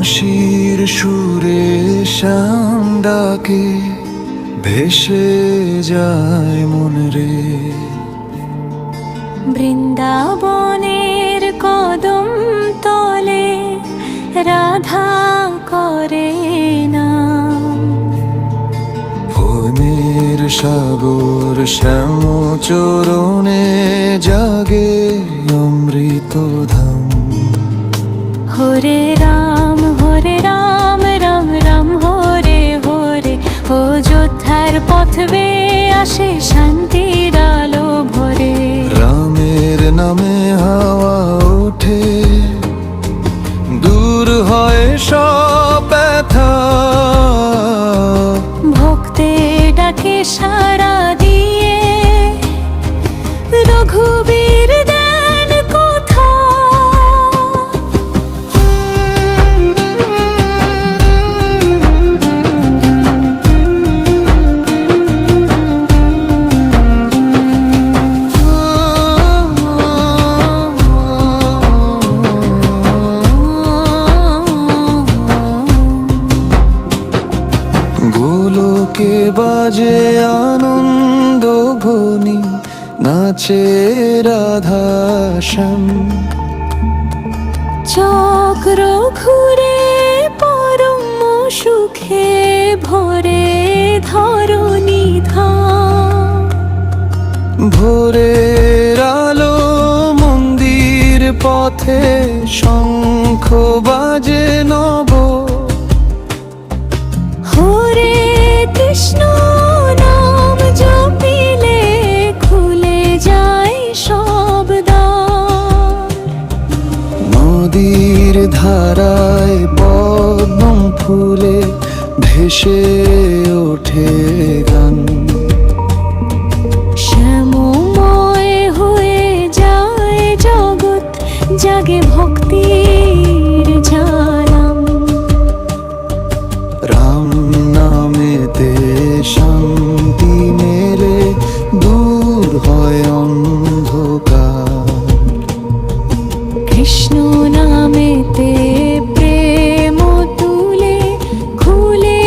বাঁশির সুরে শ্যাম ডাকে ভেসে যায় মন রে। বৃন্দাবনের কদম তলে রাধা করে না। ভুবনের সাগর শ্যাম চরণে জাগে অমৃত ধাম। হরে রাম রাম রাম হরে হরে, অযোধ্যার পথ বেয়ে আসে শান্তির আলো ভরে। রামের নামে হাওয়া ওঠে, দূর হয় সব ব্যথা। ভক্তের ডাকে সাড়া দিয়ে রঘুবীর দেন কথা। গোলকে বাজে আনন্দ ধ্বনি, নাচে রাধা শ্যাম। চক্র ঘুরে পরম সুখে ভরে ধরণী ধাম। ভোরের আলো মন্দির পথে শঙ্খ বাজে নব। হরে কৃষ্ণ নাম জপিলে খুলে যায় সব দ্বার। নদীর ধারায় পদ্ম ফুলে ভেসে ওঠে গান। শ্যামময় হয়ে যায় জগৎ, জাগে ভক্তির ঝালাম। রাম নামেতে শান্তি মেলে, দূর হয় অন্ধকার। কৃষ্ণ নামেতে প্রেম তুলে খুলে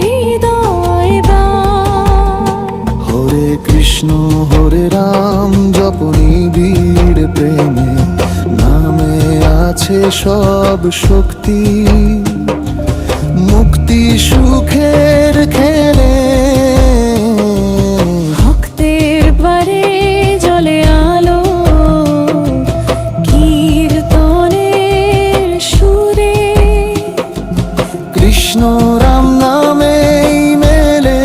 হৃদয় দ্বার। হরে কৃষ্ণ হরে রাম জপনি বীর প্রেমে, নামে আছে সব শক্তি। মুক্তি সুখের খেলে, ভক্তের বারে জ্বলে আলো কীর্তনের সুরে। কৃষ্ণ রাম নামেই মেলে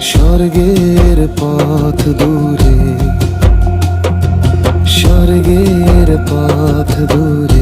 স্বর্গের পথ দূরে, স্বর্গের পথ দূরে।